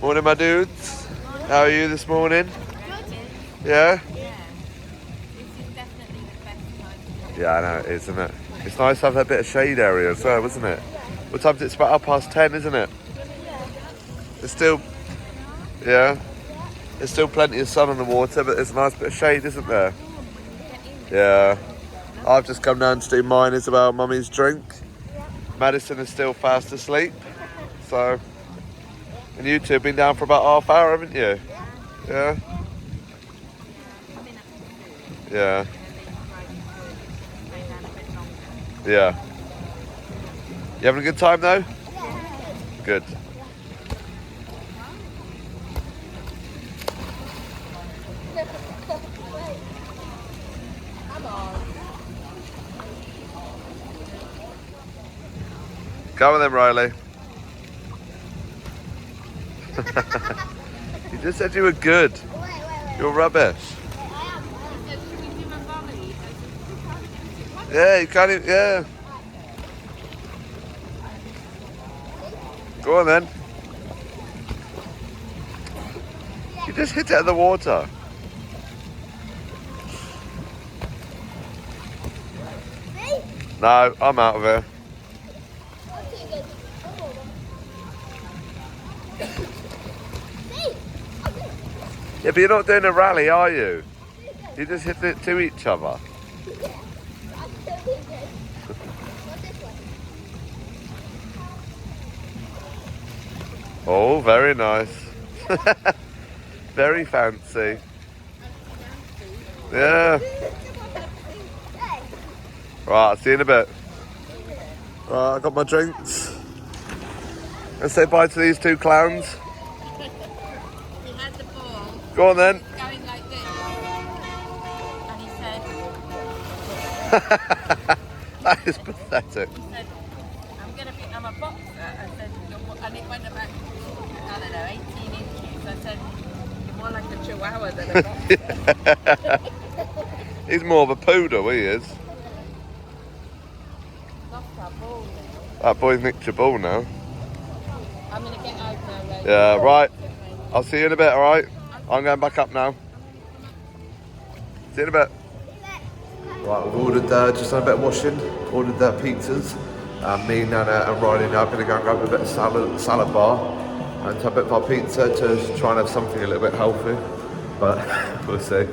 Morning, my dudes. How are you this morning? Yeah? Yeah, I know it is, isn't it? It's nice to have that bit of shade area as well, isn't it? What time is it? It's about 10:30, isn't it? There's still, yeah, there's still plenty of sun on the water, but there's a nice bit of shade, isn't there? Yeah. I've just come down to do mine as well, Mummy's drink. Madison is still fast asleep, so... And you two have been down for about half hour, haven't you? Yeah? Yeah. Yeah. You having a good time though? Good. Go on then, Riley. You just said you were good. You're rubbish. Yeah, you can't even, yeah. Go on then. You just hit it in the water. No, I'm out of here. Yeah, but you're not doing a rally, are you? You just hit it to each other. Oh, very nice. Very fancy. Yeah. Right, I'll see you in a bit. Right, I got my drinks. Let's say bye to these two clowns. He had the ball. Go on then. Going like this. And he said... That is pathetic. He said, I'm a boxer. I said, and it went about, I don't know, 18 inches. I said, you're more like a chihuahua than a boxer. He's more of a poodle, he is. Lost our ball. That boy's nicked your ball now. I'm going to get out now, Ray. Yeah, right. I'll see you in a bit, alright? I'm going back up now. See you in a bit. Right, we've ordered, just done a bit of washing, ordered pizzas. Me, Nana and Riley now are going to go and grab a bit of salad bar and have a bit of our pizza to try and have something a little bit healthy. But we'll see.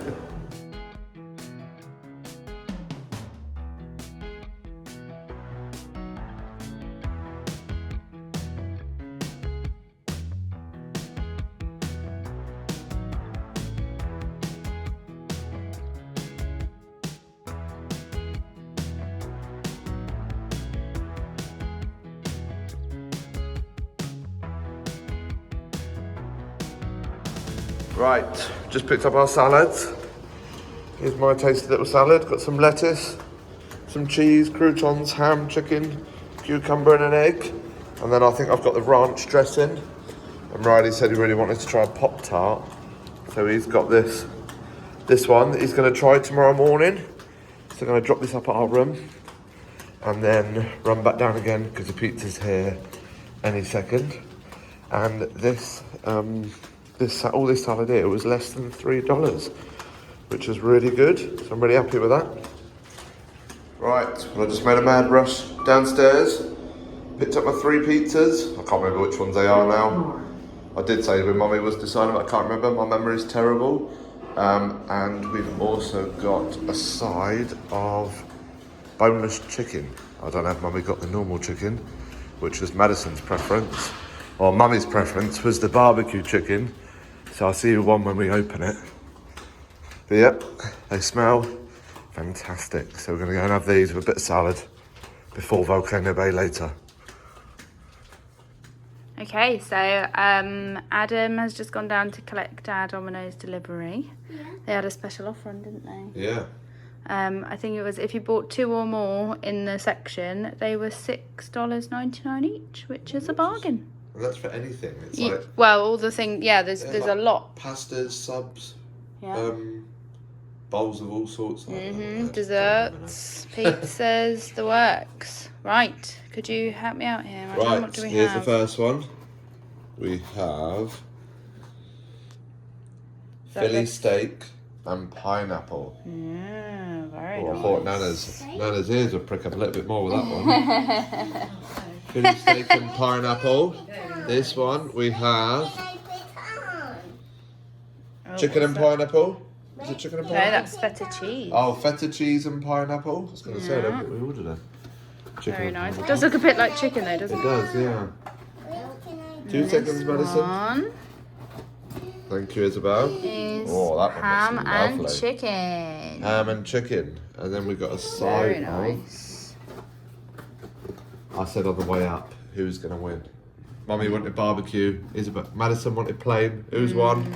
Right, just picked up our salads. Here's my tasty little salad. Got some lettuce, some cheese, croutons, ham, chicken, cucumber and an egg. And then I think I've got the ranch dressing. And Riley said he really wanted to try a Pop-Tart. So he's got this one that he's going to try tomorrow morning. So I'm going to drop this up at our room and then run back down again because the pizza's here any second. And this all this salad here was less than $3, which is really good. So I'm really happy with that. Right, well, I just made a mad rush downstairs, picked up my 3 pizzas. I can't remember which ones they are now. I did say when Mummy was deciding, but I can't remember. My memory's terrible. And we've also got a side of boneless chicken. I don't know if Mummy got the normal chicken, which was Madison's preference. Or Mummy's preference was the barbecue chicken. So I'll see you one when we open it. But yep, they smell fantastic. So we're gonna go and have these with a bit of salad before Volcano Bay later. Okay, so Adam has just gone down to collect our Domino's delivery. Yeah. They had a special offer on, didn't they? Yeah. I think it was if you bought 2 or more in the section, they were $6.99 each, which is a bargain. And that's for anything. It's like, well, all the things, yeah, there's like a lot. Pastas, subs, Yeah. bowls of all sorts. Desserts, pizzas, the works. Right, could you help me out here? Right, What do we here's have? the first one. We have Philly steak and pineapple. Yeah, very Oh, I nice. thought Nana's ears would prick up a little bit more with that one. Philly steak and pineapple. This one we have chicken and pineapple. Is it chicken and No, pineapple? that's feta cheese. Oh, feta cheese and pineapple. I was going to say, I don't think we ordered it. Chicken Very and nice. It pineapple. does look a bit like chicken though, doesn't It it? does, yeah. 2 seconds, Madison. One Thank you, Isabel. is Oh, that one ham looks and lovely. chicken. Ham and chicken. And then we've got a side Very of... nice. I said on the way up, who's going to win? Mummy wanted barbecue. Isabel, Madison wanted plain. Who's won?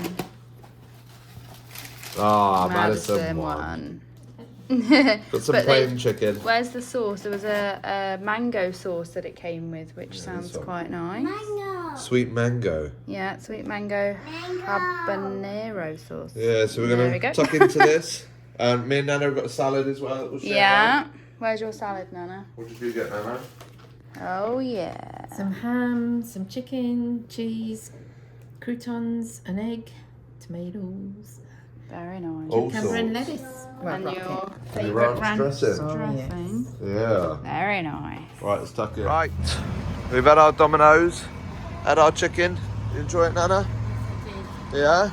Ah, Madison won. Got some But plain chicken. Where's the sauce? There was a mango sauce that it came with, which sounds one. quite nice. Sweet mango. Yeah, sweet mango habanero sauce. Yeah, so we're There going we to go. tuck into this. And me and Nana have got a salad as well. That we'll share Yeah. around. Where's your salad, Nana? What did you get, Nana? Oh yeah. Some ham, some chicken, cheese, croutons, an egg, tomatoes, Very nice. All cucumber and sorts. lettuce. And your And favourite ranch ranch dressing. dressing. Yeah. Very nice. Right, let's tuck in. Right, we've had our Dominoes, had our chicken. You enjoy it, Nana? Yeah?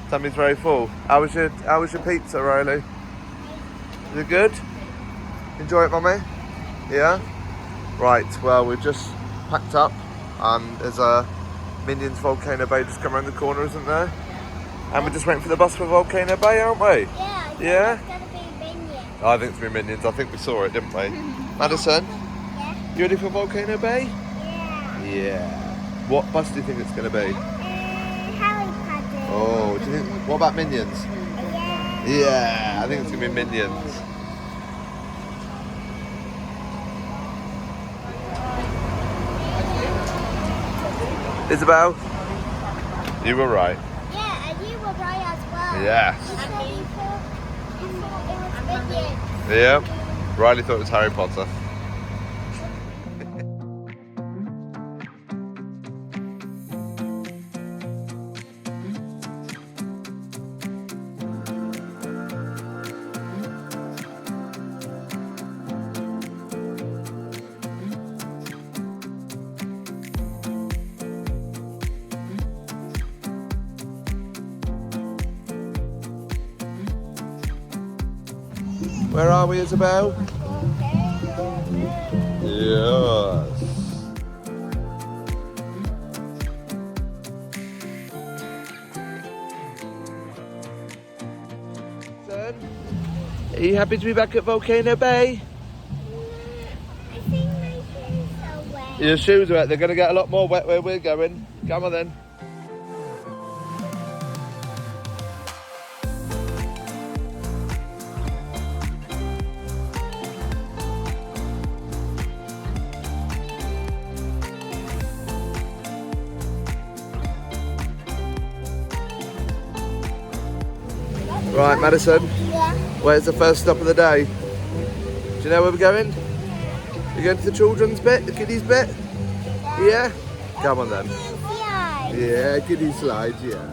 Tummy's very full. How was your pizza, Riley? Is it good? Enjoy it, Mummy? Yeah? Right, well, we've just packed up and there's a Minions Volcano Bay just come around the corner, isn't there? And we're just waiting for the bus for Volcano Bay, aren't we? Yeah. Yeah? It's gonna be Minions. I think it's going to be Minions. I think we saw it, didn't we? Madison, Yeah. you ready for Volcano Bay? Yeah. Yeah. What bus do you think it's going to be? Harry Potter. Oh, do you think? What about Minions? Yeah. Yeah, I think it's going to be Minions. Isabel, you were right. Yeah, and you were right as well. Yes. You said you thought it was Minions. Yeah. Riley thought it was Harry Potter. Where are we, Isabel? Yes. Son, are you happy to be back at Volcano Bay? I think my shoes are wet. Your shoes are wet. They're going to get a lot more wet where we're going. Come on then. Right, Madison, Yeah. where's the first stop of the day? Do you know where we're going? You're going to the children's bit, the kiddies bit? Yeah? Come on then. Yeah. Yeah, kiddie slides, yeah.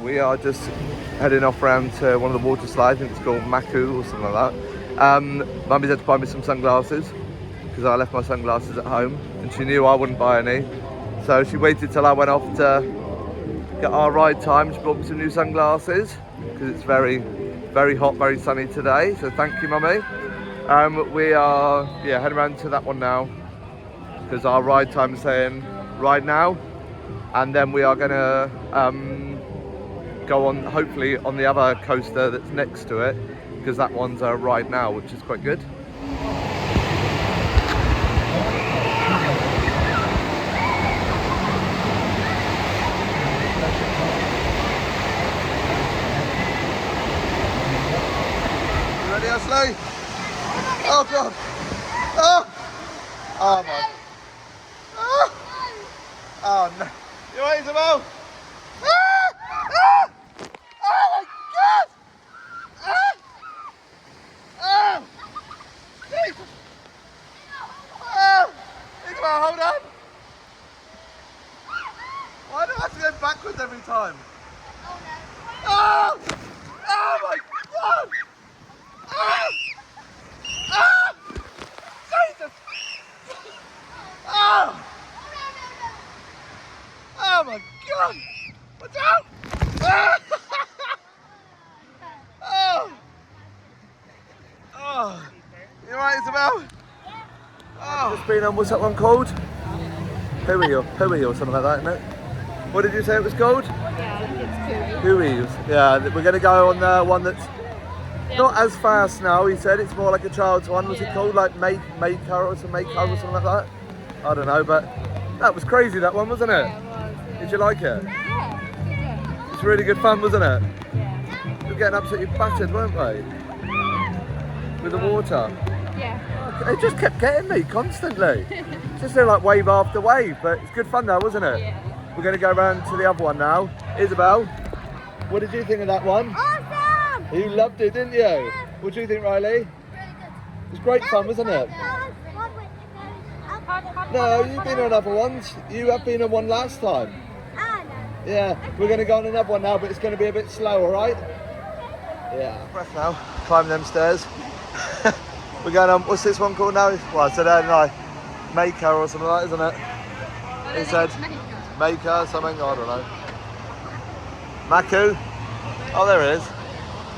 We are just heading off round to one of the water slides. I think it's called Maku or something like that. Mummy's had to buy me some sunglasses because I left my sunglasses at home and she knew I wouldn't buy any. So she waited till I went off to get our ride time. She brought me some new sunglasses because it's very, very hot, very sunny today. So thank you, Mummy. We are heading around to that one now because our ride time is saying ride now, and then we are going to go on, hopefully, on the other coaster that's next to it, because that one's a ride now, which is quite good. seriously? Oh God! Oh! Oh my! Oh, oh no! You right, Isabel? Ah! Ah! Oh my God! Ah! Oh! Jesus! Oh! Isabel, hold on! Why do I have to go backwards every time? Oh! Oh my God! Oh! Oh! Jesus! Oh! Oh my God! Watch out! Ah! Oh! Oh! You alright, Isabel? Oh! Just been on, what's that one called? Hui or something like that, isn't it? What did you say it was called? Yeah, I think it's Hui's. Yeah, we're going to go on the one that's not as fast now, he said. It's more like a child's one. Was it called like Maker or something like that? I don't know, but that was crazy, that one, wasn't it? Yeah, it was. Yeah. Did you like it? Yeah. It's really good fun, wasn't it? Yeah. We were getting absolutely battered, weren't we? With the water. Yeah. It just kept getting me constantly. Just like wave after wave, but it's good fun though, wasn't it? Yeah. We're going to go round to the other one now. Isabel, what did you think of that one? Awesome! You loved it, didn't you? What do you think, Riley? Really good. It was great fun, wasn't it? No, you've been on other ones. You have been on one last time. Yeah, we're going to go on another one now, but it's going to be a bit slow, all right? Yeah. Breath now, climbing them stairs. We're going on, what's this one called now? Well, I said, I don't know, Maker or something like that, isn't it? He said, Maker, something, I don't know. Maku. Oh, there it is.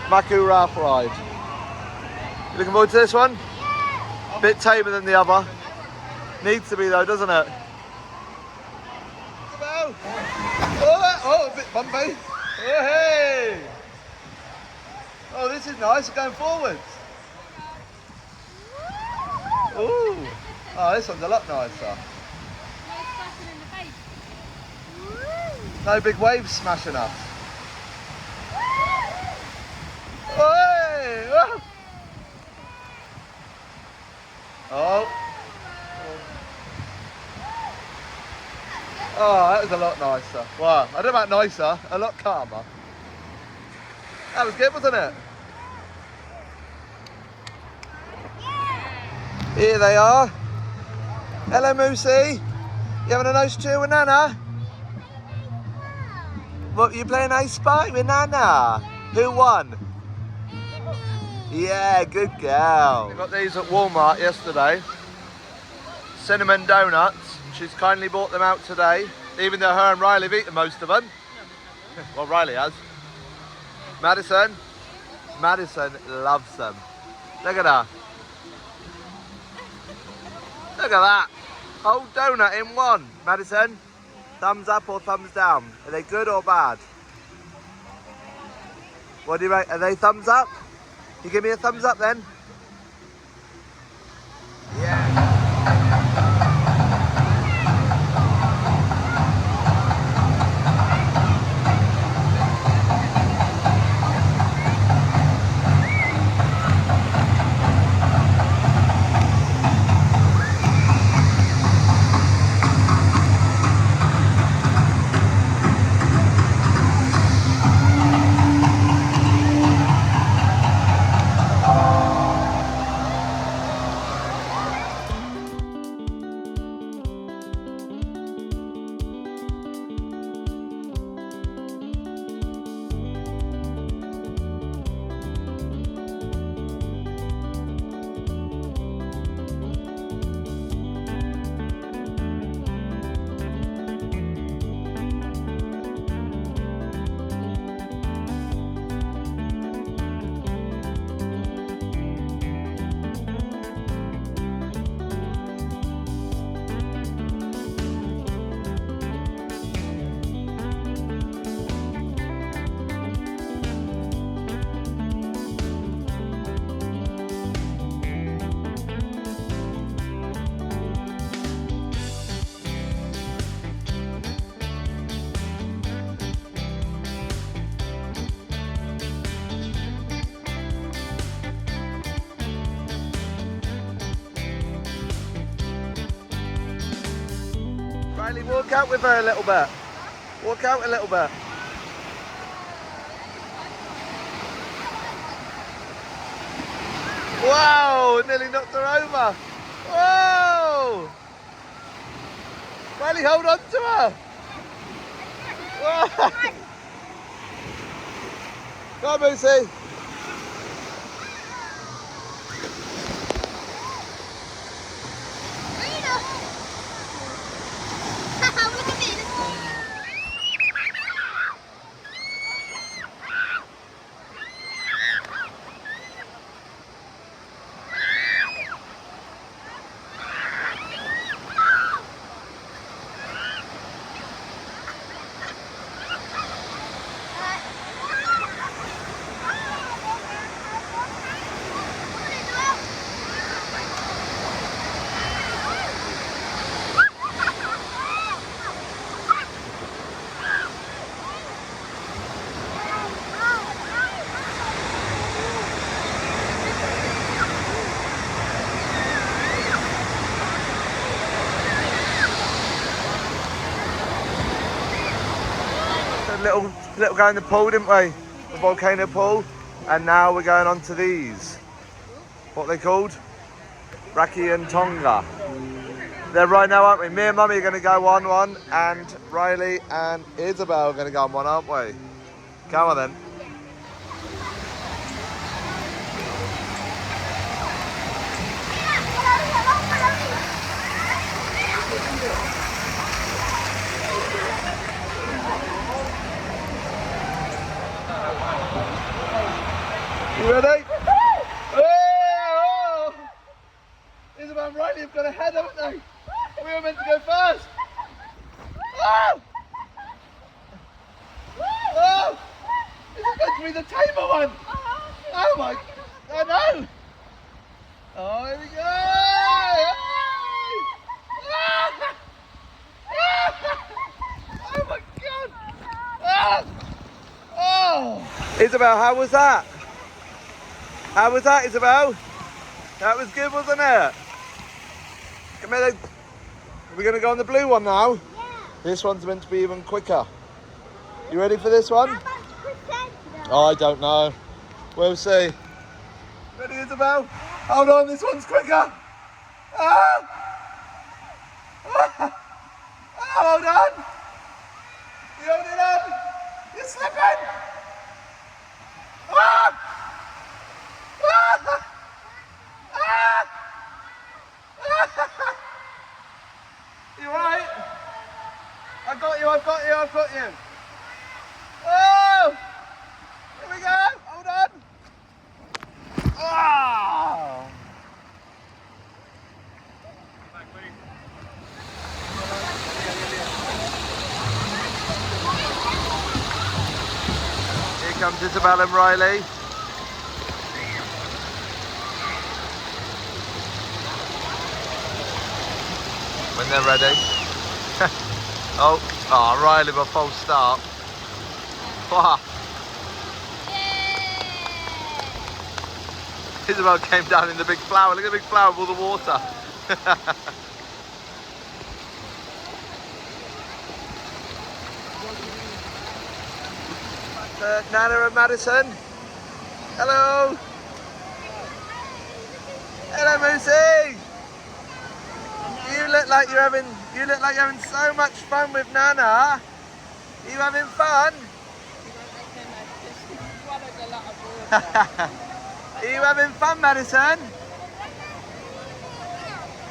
Maku Raft Ride. You looking forward to this one? Bit tamer than the other. Needs to be though, doesn't it? Oh, a bit bumpy. Oh, hey! Oh, this is nice, going forwards. Ooh. Oh, this one's a lot nicer. No big waves smashing us. Hey! Oh. Oh, that was a lot nicer. Wow, I don't know about nicer, a lot calmer. That was good, wasn't it? Here they are. Hello, Moosey. You having a nice chill with Nana? What, you playing Ice Spike with Nana? Who won? Yeah, good girl. We got these at Walmart yesterday. Cinnamon donuts. She's kindly bought them out today, even though her and Riley have eaten most of them. Well, Riley has. Madison loves them. Look at her. Look at that. Whole donut in one. Madison, thumbs up or thumbs down? Are they good or bad? What do you rate? Are they thumbs up? You give me a thumbs up then? Yeah. Riley, walk out with her a little bit. Walk out a little bit. Whoa, nearly knocked her over. Whoa! Riley, hold on to her. Whoa. Come on, Lucy. Little go in the pool, didn't we? The volcano pool. And now we're going on to these. What are they called? Raki and Tonga. They're right now, aren't we? Me and Mummy are going to go on one, and Riley and Isabel are going to go on one, aren't we? Come on then. You ready? Oh! Isabel and Riley have got ahead, haven't they? We were meant to go first. Oh! Oh! Is it meant to be the tamer one? Oh my! I know! Oh, here we go! Oh my God! Ah! Oh! Isabel, how was that? How was that, Isabel? That was good, wasn't it? Come here then. We're going to go on the blue one now? Yeah. This one's meant to be even quicker. You ready for this one? How much percent though? Oh, I don't know. We'll see. Ready, Isabel? Hold on, this one's quicker. Ah! Ah! Hold on. You hold it on. You're slipping. Ah! You alright? I've got you. Oh! Here we go. Hold on. Oh! Here comes Isabel and Riley. When they're ready. Oh, Riley with a false start. Wow. Isabel came down in the big flower. Look at the big flower with all the water. Nana and Madison. Hello. Hello, Moosey. You look like you're having so much fun with Nana. Are you having fun? Are you having fun, Madison?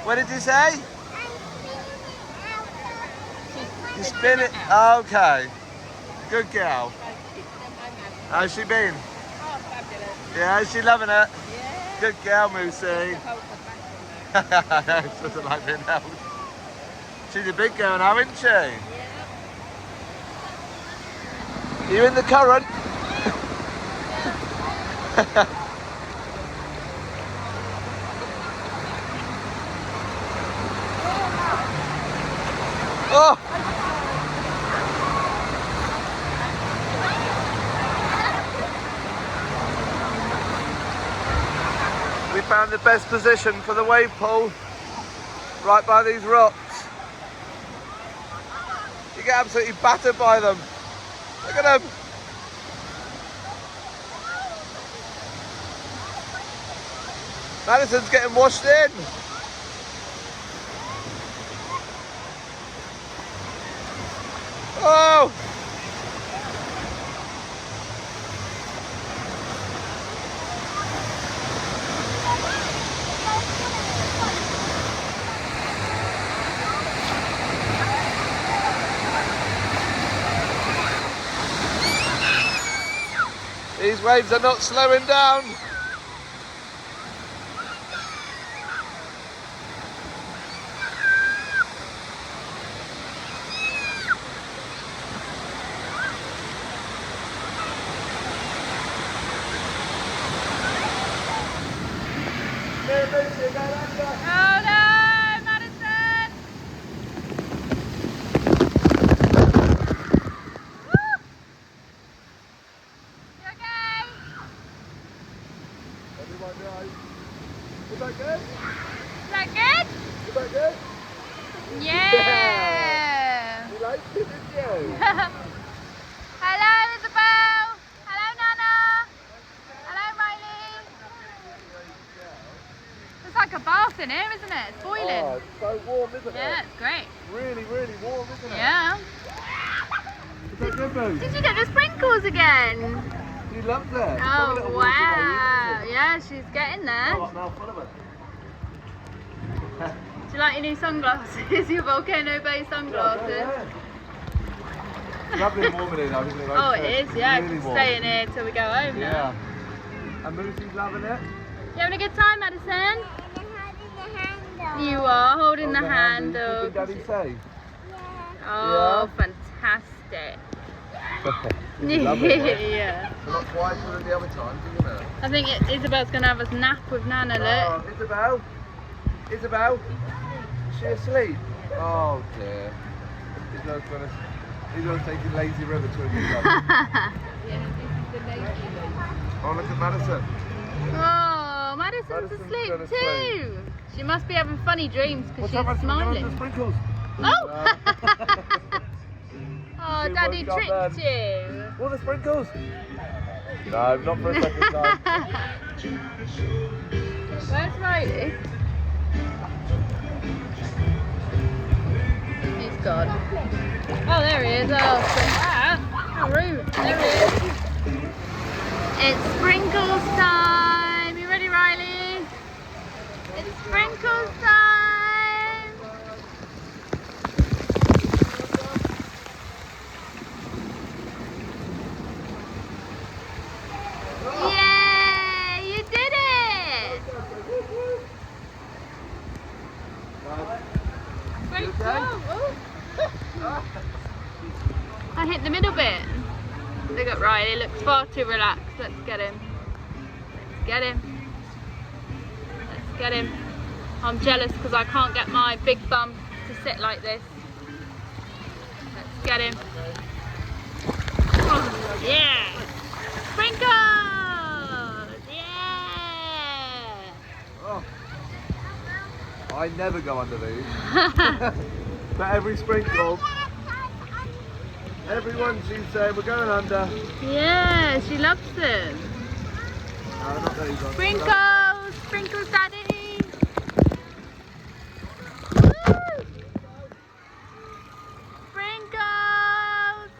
What did you say? You spin it. Okay. Good girl. How's she been? Yeah, is she loving it? Yeah. Good girl, Moosey. She doesn't like being held. She's a big girl now, isn't she? Yeah. Are you in the current? Oh! We found the best position for the wave pool, right by these rocks. get absolutely battered by them. Look at them. Madison's getting washed in. Oh! These waves are not slowing down. Oh no, Madison! Woo! You okay? Everyone right. Is that good? Is that good? Is that good? Yeah! You liked it, didn't you? Hello, Isabel! Hello, Nana! Hello, Riley! It's like a bath in here, isn't it? It's boiling. Oh, it's so warm, isn't Yeah, it? it's great. Really, really warm, isn't it? Yeah. Is that good, Boo? Did you get the sprinkles again? You loved it. It's Oh, a little wow. water though, Yeah, she's getting there. oh, now full of it. Do you like your new sunglasses? Your Volcano Bay sunglasses? Yeah. Lovely and warm in here though, isn't it? Like Oh, you said, it is, yeah. Really warm. Stay in here till we go home now. Yeah. And Moosey's loving it. You having a good time, Madison? And holding the handle. You are holding Oh, the handle. handle. What did Daddy say? Yeah. Oh, fantastic. This is lovely, right? Yeah. We're not quite sure of the other times, isn't it? I think Isabel's going to have a nap with Nana, look. Oh, Isabel? Isabel? Is she asleep? Oh dear. Isabel's going to take a lazy river to a new Oh, look at Madison. Oh, Madison's Madison's asleep gonna too. She must be having funny dreams because What's up, she's Madison? We're going smiling. to sprinkles. Oh! Oh, She Daddy woke up tricked you. All the sprinkles? No, not for a second time. Where's Riley? He's gone. Oh, there he is. Oh, how rude. There he is. It's sprinkles time. You ready, Riley? It's sprinkles time. Yay! You did it! Great job. Oh. I hit the middle bit. Look at Riley, looks far too relaxed. Let's get him. Let's get him. Let's get him. I'm jealous because I can't get my big bum to sit like this. Let's get him. Oh, yeah! Sprinkles! Yeah! Oh. I never go under these. But every sprinkle, everyone she's saying we're going under. Yeah, she loves them. No, not these ones. Sprinkles! Sprinkles, Daddy! Woo! Sprinkles!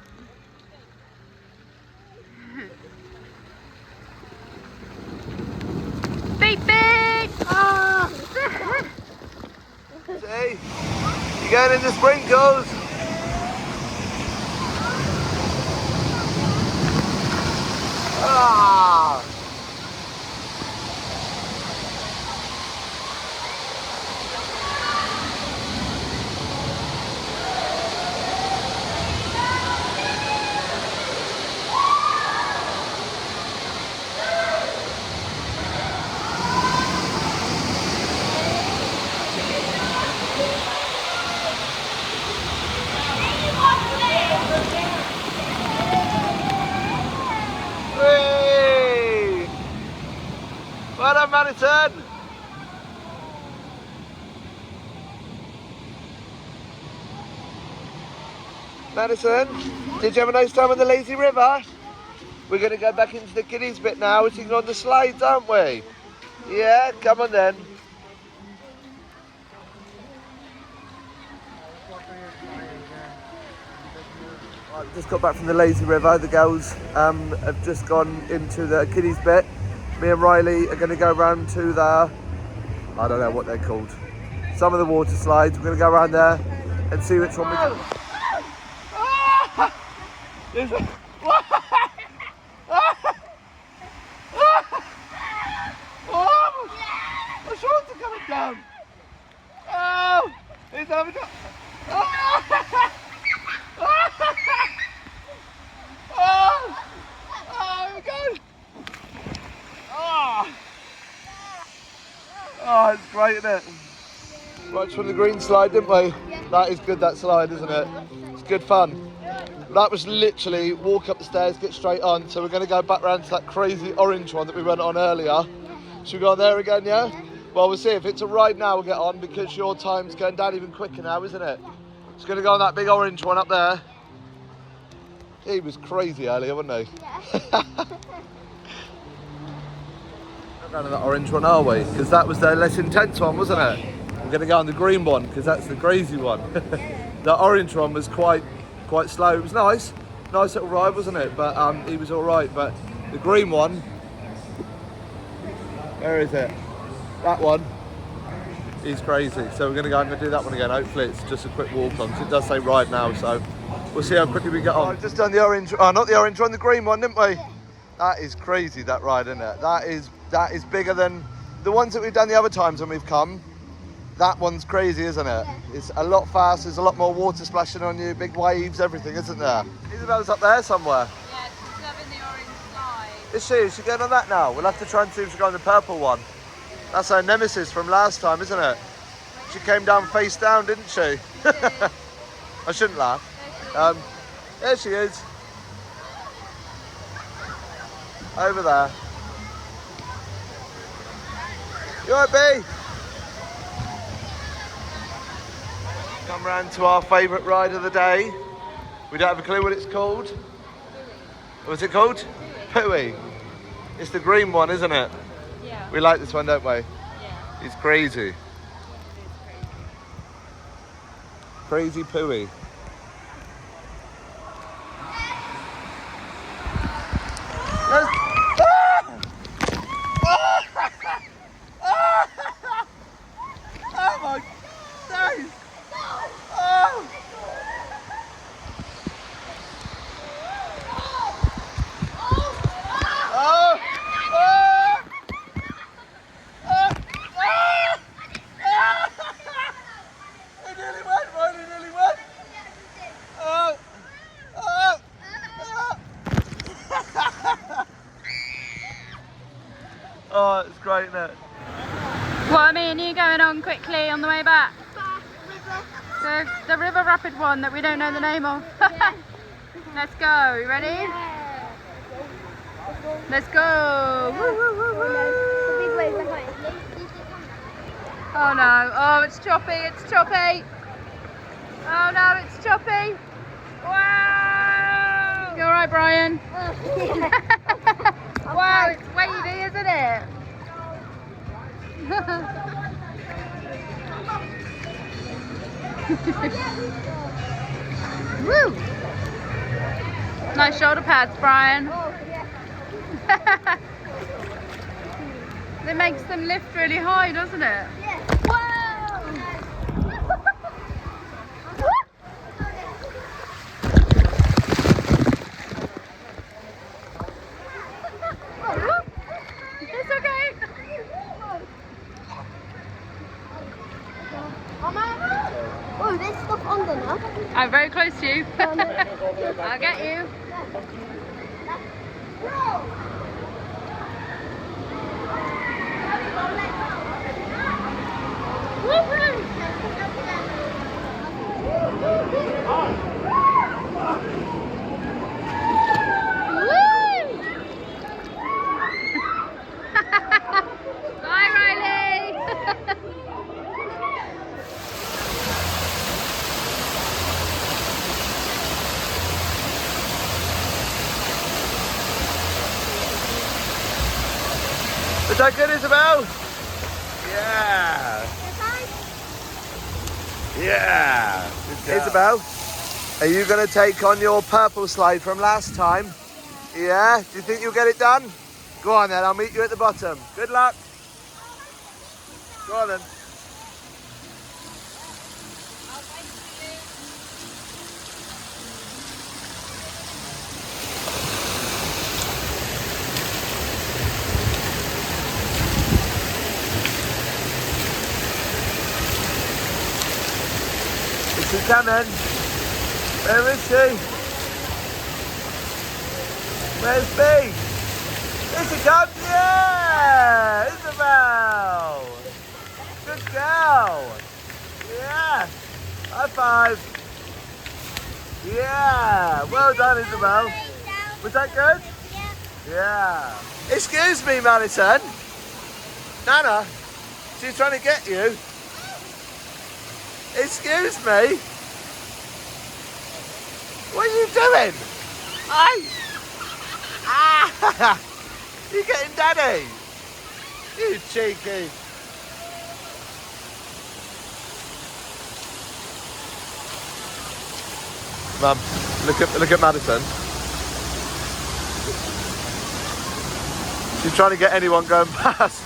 Beep beep! Oh! See? You going into sprinkles? Ah! Hey! Madison, did you have a nice time on the lazy river? We're going to go back into the kiddies bit now. We're sitting on the slides, aren't we? Yeah, come on then. I've just got back from the lazy river. The girls have just gone into the kiddies bit. Me and Riley are going to go around to the, I don't know what they're called, some of the water slides. We're going to go around there and see which one we can. My shorts are coming down. Oh, he's having a... Oh, God. Oh, it's great, isn't it? Right from the green slide, didn't we? That is good, that slide, isn't it? It's good fun. That was literally walk up the stairs, get straight on. So we're going to go back round to that crazy orange one that we went on earlier. Should we go on there again, yeah? Well, we'll see. If it's a ride now, we'll get on because your time's going down even quicker now, isn't it? It's going to go on that big orange one up there. He was crazy earlier, wasn't he? Yeah. Not going on that orange one, are we? Because that was the less intense one, wasn't it? We're going to go on the green one because that's the crazy one. The orange one was quite slow. It was nice little ride, wasn't it? But he was all right. But the green one, where is it? That one is crazy. So we're going to go and do that one again. Hopefully it's just a quick walk on. So it does say ride now, so we'll see how quickly we get on. I've just done the orange, not the orange one, the green one, didn't we? That is crazy, that ride, isn't it? That is bigger than the ones that we've done the other times when we've come. That one's crazy, isn't it? It's a lot faster, there's a lot more water splashing on you, big waves, everything, isn't there? Isabel's up there somewhere. Yeah, she's loving the orange slide. Is she? Is she going on that now? We'll have to try and see if she's going on the purple one. That's her nemesis from last time, isn't it? She came down face down, didn't she? I shouldn't laugh. There she is. Over there. You alright, B? Come round to our favourite ride of the day. We don't have a clue what it's called. What's it called? Pooey. It's the green one, isn't it? Yeah. We like this one, don't we? Yeah. It's crazy. Crazy Pooey. Oh my days! Oh! Oh! It nearly went, right? It nearly went. Oh! Oh! Oh, it's great, isn't it? What are me and you going on quickly on the way back? The river rapid one that we don't know the name of. Let's go. You ready? Yeah. Let's go. Woo, woo, woo, woo. Oh no. Oh, it's choppy. It's choppy. Oh no, it's choppy. Wow. You alright, Brian? Wow, it's wavy, isn't it? Woo! Nice shoulder pads, Brian. It makes them lift really high, doesn't it? It's okay. Oh, there's stuff under now. I'm very close to you. I'll get you. Bye, Riley. that good, Isabel? Yeah. Yeah. Isabel, are you going to take on your purple slide from last time? Yeah? Do you think you'll get it done? Go on then, I'll meet you at the bottom. Good luck. Go on then. Is she coming? Where is she? Where's B? Here she comes! Yeah! Isabel! Good girl! Yeah! High five! Yeah! Well done, Isabel. Was that good? Yeah. Excuse me, Madison. Nana, she's trying to get you. Excuse me. What are you doing? Hey! Ah! You're getting daddy. You cheeky. Mum, look at Madison. She's trying to get anyone going past.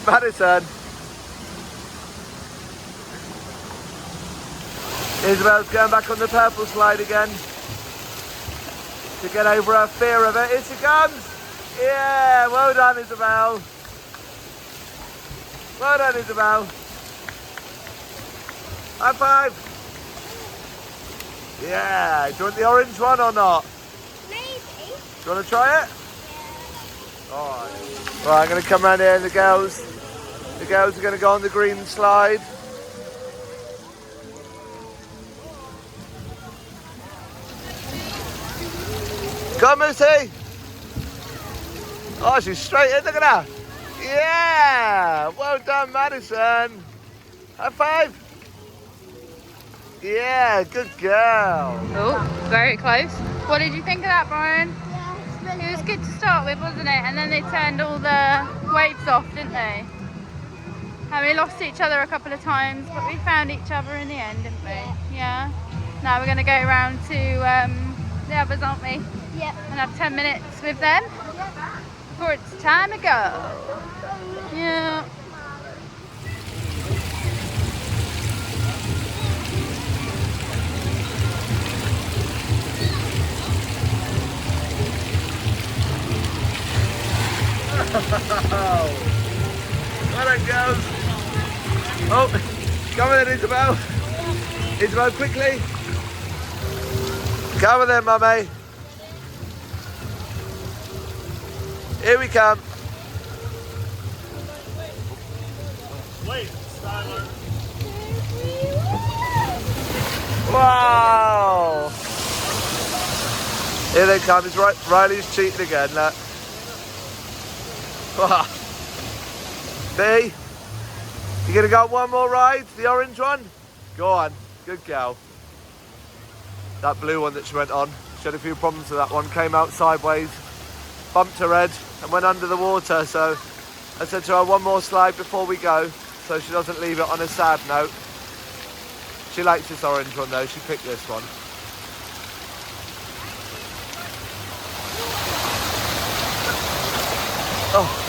Madison. Isabel's going back on the purple slide again to get over her fear of it. Here she comes. Yeah, well done, Isabel. Well done, Isabel. High five. Yeah, do you want the orange one or not? Maybe. Do you want to try it? Alright. Right, I'm going to come around here and the girls are going to go on the green slide. Come, Missy. Oh, she's straight in, look at her. Yeah, well done, Madison. High five. Yeah, good girl. Oh, very close. What did you think of that, Brian? It was good to start with, wasn't it? And then they turned all the waves off, didn't they? And we lost each other a couple of times, but we found each other in the end, didn't we? Yeah. Now we're going to go around to the others, aren't we? Yep. And have 10 minutes with them before it's time to go. Yeah. Well done, girls. Oh, come on then, Isabel. Isabel, quickly. Come on then, mummy. Here we come. Wait, Styler. Wow. Here they come. It's Riley's cheating again. Look. Wow. B, you gonna go on one more ride? The orange one? Go on. Good girl. That blue one that she went on, she had a few problems with that one. Came out sideways, bumped her head and went under the water. So I said to her, one more slide before we go, so she doesn't leave it on a sad note. She likes this orange one though. She picked this one. Oh.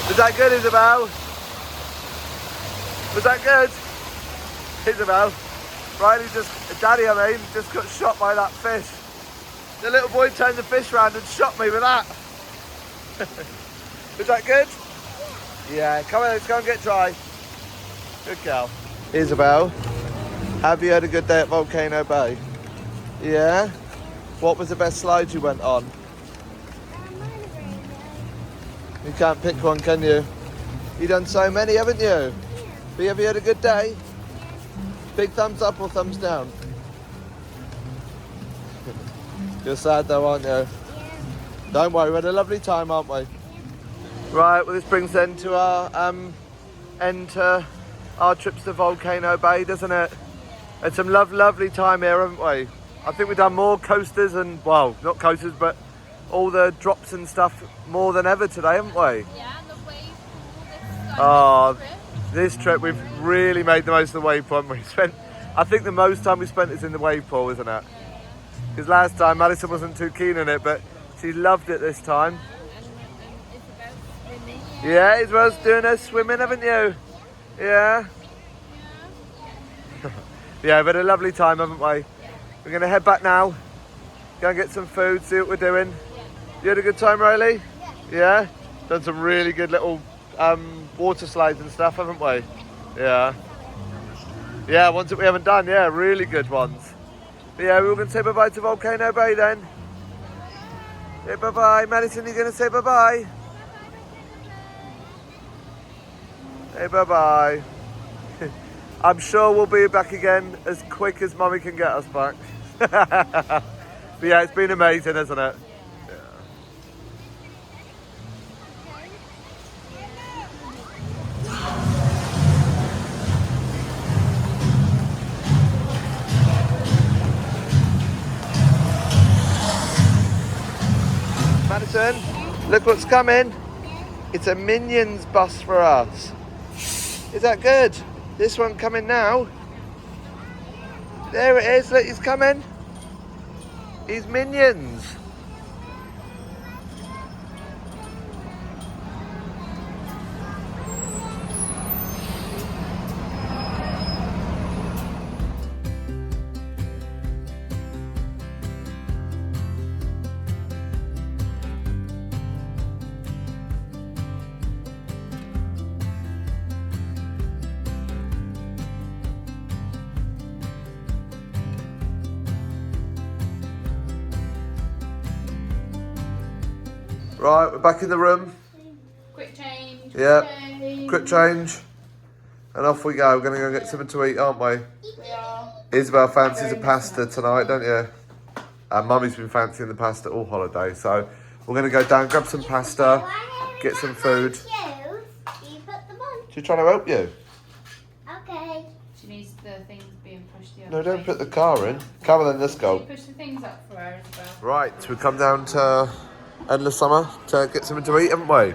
Was that good, Isabel? Was that good? Isabel? Riley Daddy just got shot by that fish. The little boy turned the fish round and shot me with that. Was that good? Yeah, come on, let's go and get dry. Good girl. Isabel, have you had a good day at Volcano Bay? Yeah? What was the best slide you went on? You can't pick one, can you? You've done so many, haven't you? But have you had a good day? Big thumbs up or thumbs down? You're sad though, aren't you? Yeah. Don't worry, we had a lovely time, aren't we? Right, well this brings then to our end to our trips to Volcano Bay, doesn't it? Had some lovely time here, haven't we? I think we've done more coasters and, well, not coasters, but all the drops and stuff more than ever today, haven't we? Yeah, and the wave pool. Oh, this trip we've really made the most of the wave pool. We spent, I think the most time we spent is in the wave pool, isn't it? Because last time Madison wasn't too keen on it, but she loved it this time. And it's about swimming. Yeah, Isabel's doing her swimming, haven't you? Yeah. Yeah, we've had a lovely time, haven't we? We're going to head back now. Go and get some food, see what we're doing. You had a good time, Riley? Yeah. Done some really good little water slides and stuff, haven't we? Yeah. Yeah, ones that we haven't done, yeah, really good ones. But yeah, we were going to say bye-bye to Volcano Bay then. Say bye-bye. Madison, you going to say bye-bye? Say bye-bye. I'm sure we'll be back again as quick as Mummy can get us back. But yeah, it's been amazing, hasn't it? Madison, look what's coming. It's a Minions bus for us. Is that good? This one coming now. There it is, look, he's coming. He's Minions. Right, we're back in the room. Quick change. Yeah, quick change. And off we go. We're going to go get something to eat, aren't we? We are. Isabel fancies a pasta tonight, don't you? And Mummy's been fancying the pasta all holiday. So we're going to go down, grab some pasta, get some food. You put them on. She's trying to help you. Okay. She needs the things being pushed the other No, don't way. put the car in. Come on then, let's Can you go. push the things up for her as well? Right, we come down to Endless Summer to get something to eat, haven't we?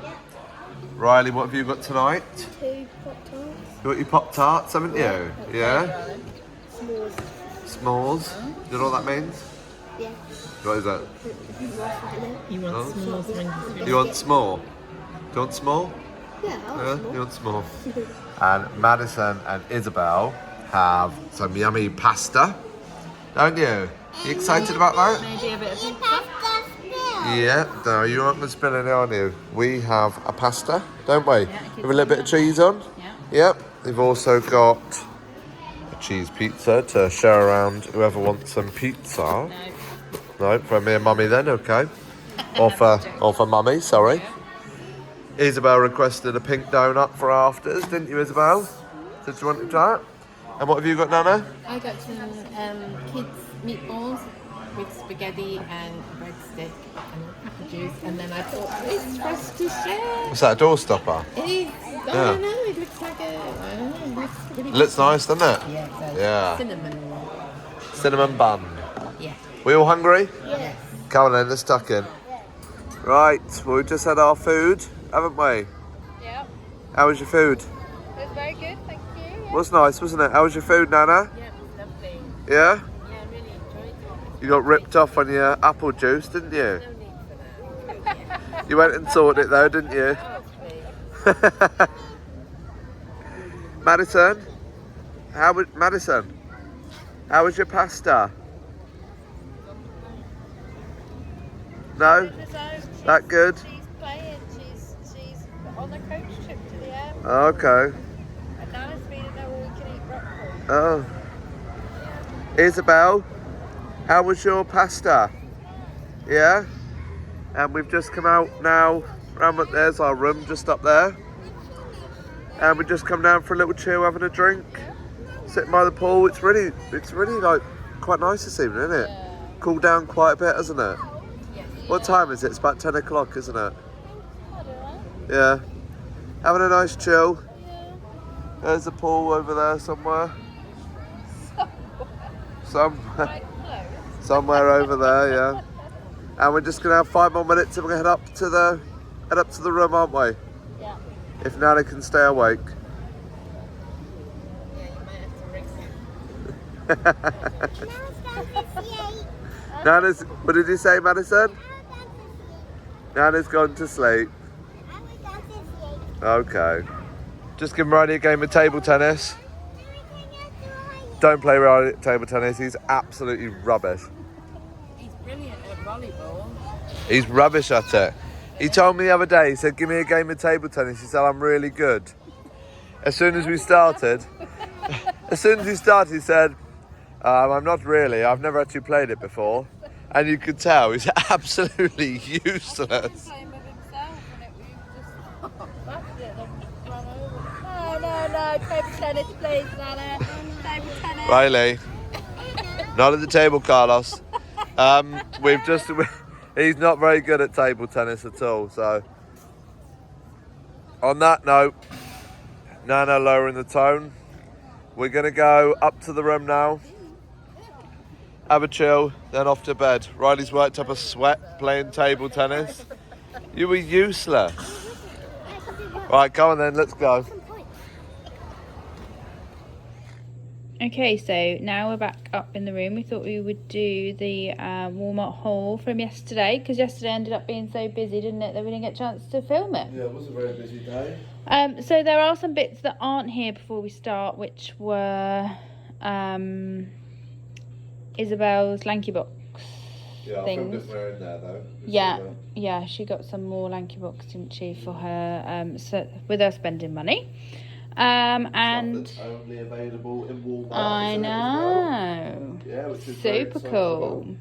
Riley, what have you got tonight? 2 Pop-Tarts. You got your Pop-Tarts, haven't you? Yeah? S'mores. S'mores. You know what that means? Yeah. What is that? You want Oh. s'mores when you You want s'more? Do you want s'more? Yeah, Yeah, you want s'more. And Madison and Isabel have some yummy pasta, don't you? You excited about that? Maybe a bit of pizza. Yeah, no, you aren't going to spill any, are you? We have a pasta, don't we? Yeah, With a little bit of cheese on. Yeah. Yep. They've also got a cheese pizza to share around whoever wants some pizza. No. No, for me and Mummy then, okay. Or for Mummy, sorry. Isabel requested a pink donut for afters, didn't you, Isabel? Did you want that? And what have you got, Nana? I got some kids meatballs with spaghetti and a breadstick and apple juice, and then I thought it's for us to share. What's that, a doorstopper? It is. I Yeah. don't know. It looks like I don't know. It looks pretty. Looks nice, doesn't it? Yeah. It does. Yeah. Cinnamon. Cinnamon bun. Yeah. We all hungry? Yes. Come on then, let's tuck in. Right, well, we just had our food, haven't we? Yep. How was your food? It was very good, thank you. Was nice, wasn't it? How was your food, Nana? Yeah, it was lovely. Yeah? Yeah, I really enjoyed it. You got ripped off on your apple juice, didn't you? No need for that. You went and sorted it though, didn't you? Oh, please. Madison? Madison? How was your pasta? No? That good? She's playing. She's on a coach trip to the airport. Okay. And now it's been know where we can eat broccoli. Oh. Isabel, how was your pasta? Yeah? And we've just come out now. There's our room just up there. And we just come down for a little chill, having a drink, sitting by the pool. It's really like quite nice this evening, isn't it? Cooled down quite a bit, hasn't it? What time is it? It's about 10 o'clock, isn't it? Yeah. Having a nice chill. There's a pool over there somewhere. Somewhere. Somewhere over there, yeah. And we're just gonna have 5 more minutes and we're gonna head up to the room, aren't we? Yeah. If Nana can stay awake. Yeah, you might have to ring Nana's, what did you say, Madison? Nana's gone to sleep. Okay. Just give Riley a game of table tennis. Don't play Riley at table tennis, he's absolutely rubbish. He's brilliant at volleyball. He's rubbish at it. He told me the other day, he said, give me a game of table tennis. He said, I'm really good. As soon as we started, he said, I'm not really, I've never actually played it before. And you could tell he's absolutely useless. Playing with himself and it was just backed it and run over. No, table tennis please, Nana. Table tennis. Riley, not at the table, Carlos. He's not very good at table tennis at all, so. On that note, Nana lowering the tone. We're gonna go up to the room now. Have a chill, then off to bed. Riley's worked up a sweat playing table tennis. You were useless. Right, go on then, let's go. Okay, so now we're back up in the room. We thought we would do the Walmart haul from yesterday, because yesterday ended up being so busy, didn't it, that we didn't get a chance to film it. Yeah, it was a very busy day. So there are some bits that aren't here before we start, which were Isabel's Lanky Box Yeah, I things. filmed it wearing there though. Yeah, she got some more Lanky Box, didn't she, for her, so with her spending money. And That's only available in Walmart. I know. Yeah, which is super very cool.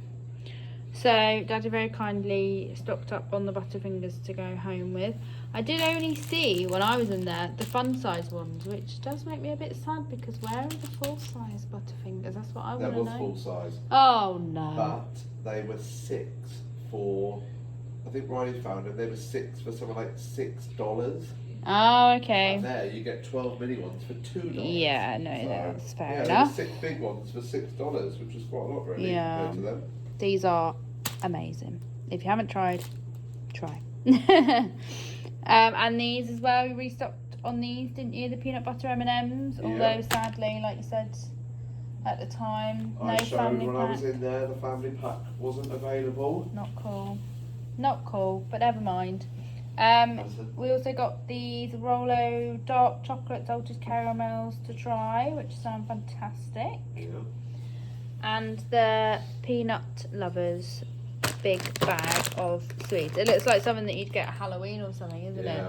So Daddy very kindly stocked up on the Butterfingers to go home with. I did only see, when I was in there, the fun size ones, which does make me a bit sad, because where are the full size Butterfingers? That's what I want to know. There was full size. Oh no. But they were 6 for, I think Riley found them, they were 6 for something like $6. Oh, okay. And there you get 12 mini ones for $2. Yeah, no, that's fair yeah, enough. There were 6 big ones for $6, which was quite a lot really compared to them. These are amazing. If you haven't tried, try. And these as well, you restocked on these, didn't you? The peanut butter M&Ms. Although sadly, like you said at the time, no I showed family when pack. I was in there, the family pack wasn't available. Not cool, but never mind. We also got these Rolo dark chocolate salted caramels to try, which sound fantastic. Yeah. And the peanut lovers big bag of sweets. It looks like something that you'd get at Halloween or something, isn't it?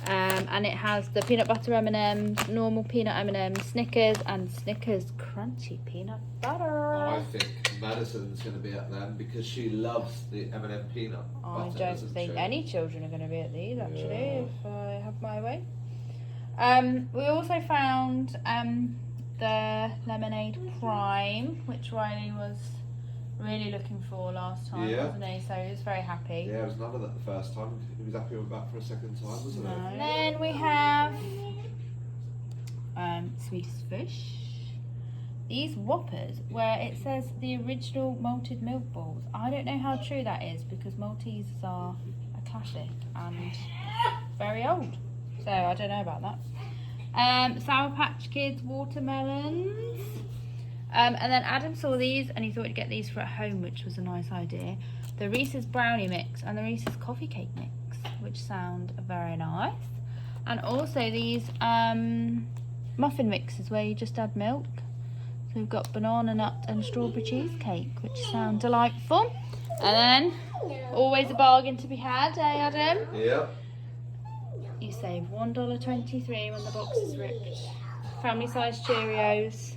And it has the peanut butter M&Ms, normal peanut M&Ms, Snickers, and Snickers crunchy peanut butter. I think Madison's going to be at them because she loves the M&M peanut I butter, don't doesn't think she? any children are going to be at these, actually, Yeah. if I have my way. We also found the lemonade prime, which Riley was really looking for last time, wasn't he? So he was very happy. Yeah, it was none of that the first time. He was happy with that for a second time, wasn't No. it? Then we have Sweetest Fish. These Whoppers, where it says the original malted milk balls. I don't know how true that is, because Maltesers are a classic and very old. So I don't know about that. Sour Patch Kids watermelons. And then Adam saw these and he thought he'd get these for at home, which was a nice idea. The Reese's brownie mix and the Reese's coffee cake mix, which sound very nice. And also these muffin mixes where you just add milk. So we've got banana nut and strawberry cheesecake, which sound delightful. And then always a bargain to be had, eh, Adam? Yeah. You save $1.23 when the box is ripped. Family size Cheerios.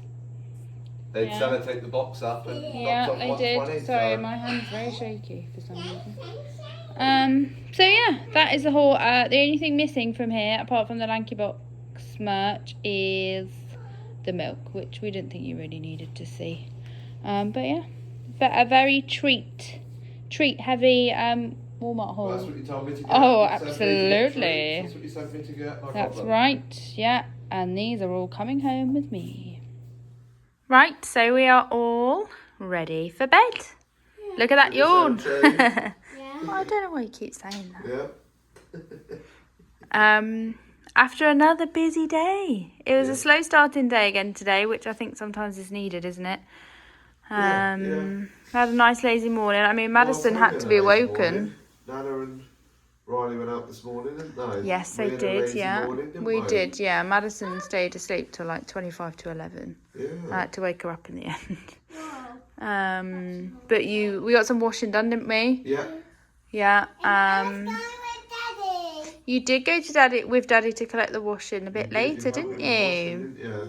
They'd Yeah. sellotape the box up and Yeah, knocked they off did. 120, Sorry, so- my hand's very shaky for some reason. So yeah, that is the whole. The only thing missing from here, apart from the Lanky Box merch, is the milk, which we didn't think you really needed to see. But yeah, but a very treat heavy Walmart haul. Well, that's what you told me to get. Oh, You said me to get absolutely. treats. That's what you said me to get. No That's problem. right, yeah. And these are all coming home with me. Right, so we are all ready for bed. Look at that yawn. Yeah. I don't know why you keep saying that. Yeah. After another busy day. It was a slow starting day again today, which I think sometimes is needed, isn't it? Yeah. Had a nice lazy morning. I mean, Madison had to be awoken. Nana and Riley went out this morning, didn't they? Yes, they We had a did, lazy yeah. morning, didn't We did, yeah. Madison stayed asleep till like 25 to 11. Yeah. I had to wake her up in the end. Wow. But we got some washing done, didn't we? Yeah. Yeah. I was going with Daddy. You did go to Daddy to collect the washing a bit later, didn't you? Yeah.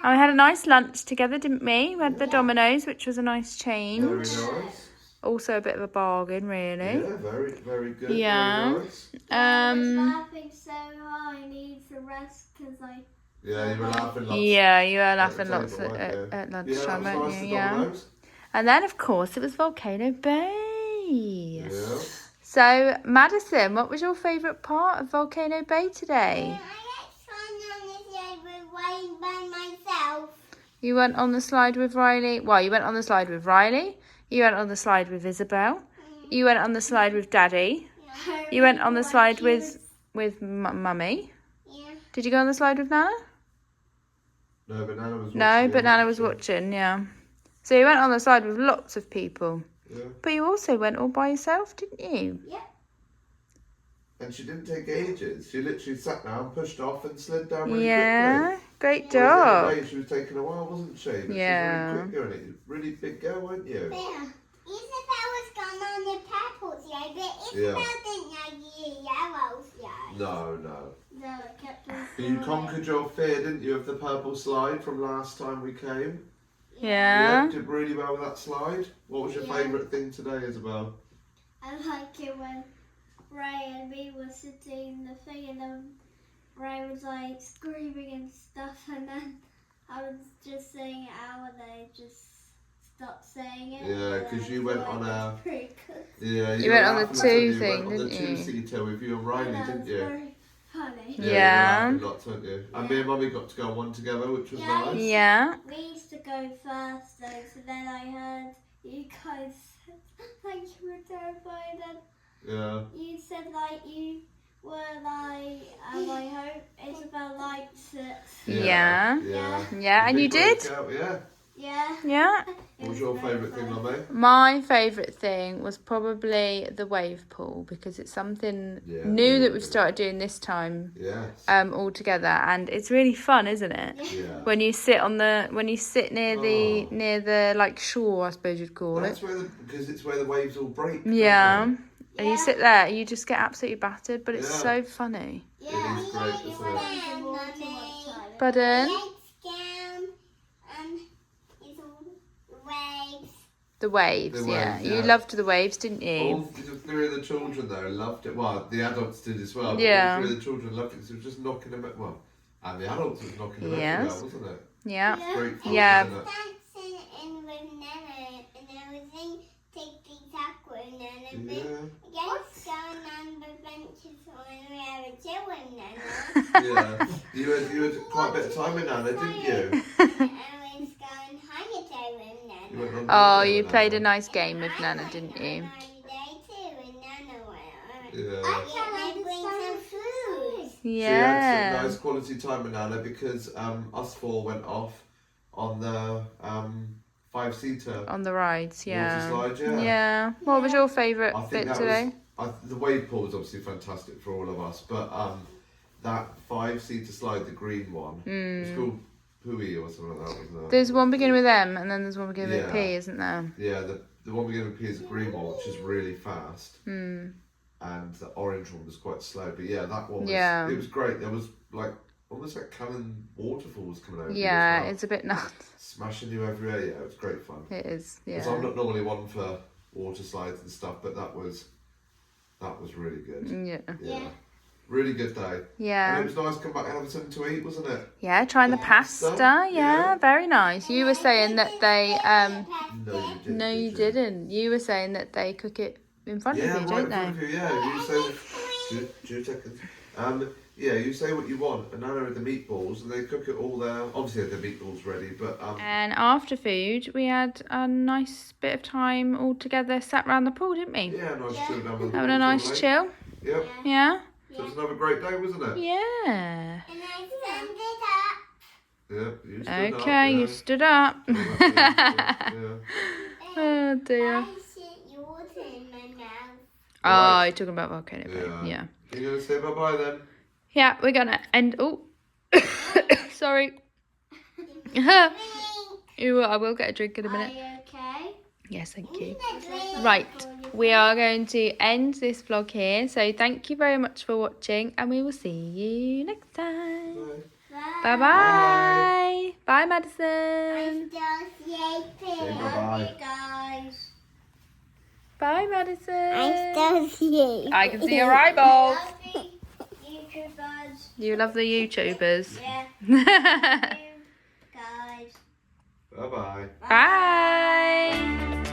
And we had a nice lunch together, didn't we? We had the Dominoes, which was a nice change. Very nice. Also a bit of a bargain, really. Yeah, very, very good. Yeah. Very nice. I was laughing so hard I need to rest because I... Yeah, you were laughing lots. Yeah, you were laughing the lots table, weren't you? at Yeah, lunchtime, that was weren't nice, you? the Yeah. Dominoes. And then, of course, it was Volcano Bay. Yeah. So, Madison, what was your favourite part of Volcano Bay today? I get fun on this over waiting by myself. You went on the slide with Riley. Well, you went on the slide with Riley. You went on the slide with Isabel. You went on the slide with Daddy. You went on the slide with Mummy. Yeah. Did you go on the slide with Nana? No, but Nana was watching. No, but Nana was watching, yeah. So you went on the slide with lots of people. Yeah. But you also went all by yourself, didn't you? Yeah. And she didn't take ages. She literally sat down, pushed off, and slid down really Yeah, quickly. great Whereas the other job. day, she was taking a while, wasn't she? But Yeah. she was really quick doing it. Really big girl, weren't you? Yeah. Isabel was going on the purple slide, but Yeah. Isabel didn't like the yellow slide. No, no. No, it kept us But you conquered your fear, didn't you, of the purple slide from last time we came? Yeah. Did really well with that slide. What was your Yeah. favourite thing today, Isabel? I like it when Ray and me were sitting in the thing and then Ray was like screaming and stuff and then I was just saying it out and they just stopped saying it. Yeah, and 'cause I you thought went on it was a- pretty good. Yeah, You went on the were laughing, two didn't you? thing, You went on the didn't you? two-seater with you and Riley, That didn't was you? very funny. Yeah. You Yeah. were laughing lots, weren't you? And me and Mummy got to go on one together, which was Yeah. nice. Yeah. We used to go first though, so then I heard you guys like you were terrified and Yeah. you said like you were like, I hope Isabel likes it. Yeah. Yeah. Yeah, and you Big break did? out, yeah. Yeah. Yeah. What was your favourite thing, Mummy? My favourite thing was probably the wave pool because it's something Yeah, new yeah, that we've yeah. started doing this time Yes. all together, and it's really fun, isn't it? Yeah. When you sit near the like shore, I suppose you'd call it. That's where because it's where the waves all break. Yeah. don't And you sit there, you just get absolutely battered, but it's Yeah. so funny. It is great, isn't it? Pardon? Legs down and it's all waves. The waves, The yeah. waves, You yeah. loved the waves, didn't All you? three of the children though loved it. Well, the adults did as well. But Yeah. all three of the children loved it because it was just knocking them. And the adults was knocking them Yes. everywhere, wasn't it? Yeah. Great fun, Yeah. wasn't it? Dancing in with Nana and I was in ticky-tack with Nana. Yeah. Yes, going on the benches when we were children, Nana. Yeah. You had quite a bit of time in Nana, didn't you? I was going holiday with You Nana. went on Oh, holiday you with played a Nana. nice game with Nana, didn't you? On holiday too, and Nana went. Yeah. I can bring some food. She had some Yeah. nice quality time with Nana because us four went off on the 5-seater On the rides, yeah. water slide, yeah. Yeah. What was your favourite I think bit that today? the wave pool was obviously fantastic for all of us, but that 5-seater slide, the green one, it's called Pooey or something like that, wasn't it? There's one beginning with M and then there's one beginning with Yeah. P, isn't there? Yeah, the one beginning with P is a green one, which is really fast, and the orange one was quite slow. But yeah, that one was, Yeah. it was great. There was like almost like Cannon waterfalls coming over. you Yeah, as well. it's a bit nuts. Smashing you everywhere. Yeah, it was great fun. It is, Because yeah. I'm not normally one for water slides and stuff, but that was really good. Yeah. Yeah. Really good day. And it Yeah. was nice to come back and have something to eat, wasn't it? Yeah, trying the Pasta, pasta. Yeah, yeah. very nice. You were saying that they No, you didn't. no, you did didn't. You were saying that they cook it in front Yeah, of you, right don't in front they? of you, yeah. You said 2 seconds. Yeah, you say what you want, and Nana had the meatballs, and they cook it all there. Obviously, they had the meatballs ready, but And after food, we had a nice bit of time all together, sat round the pool, didn't we? yeah, nice chill down with the Having a balls, nice wasn't chill. it? Yep. Yeah. So it was another great day, wasn't it? Yeah. And I stand it up. Yeah. You stood up, Okay, yeah. you stood up. Oh, that's it, Oh dear. I shit yours in my mouth. Oh, Right. you're talking about Volcano Bay. Yeah. Yeah. yeah. You gonna say bye bye then? Yeah, we're gonna end. Oh, sorry. I will get a drink in a Are minute. you okay? Yes, thank you. Right. Right, we are going to end this vlog here. So thank you very much for watching, and we will see you next time. Bye. Bye bye. Bye, Madison. Say bye-bye. Guys. Bye, Madison. still see. I can see your eyeballs. YouTubers. You love the YouTubers. Yeah. Guys. Bye bye. Bye.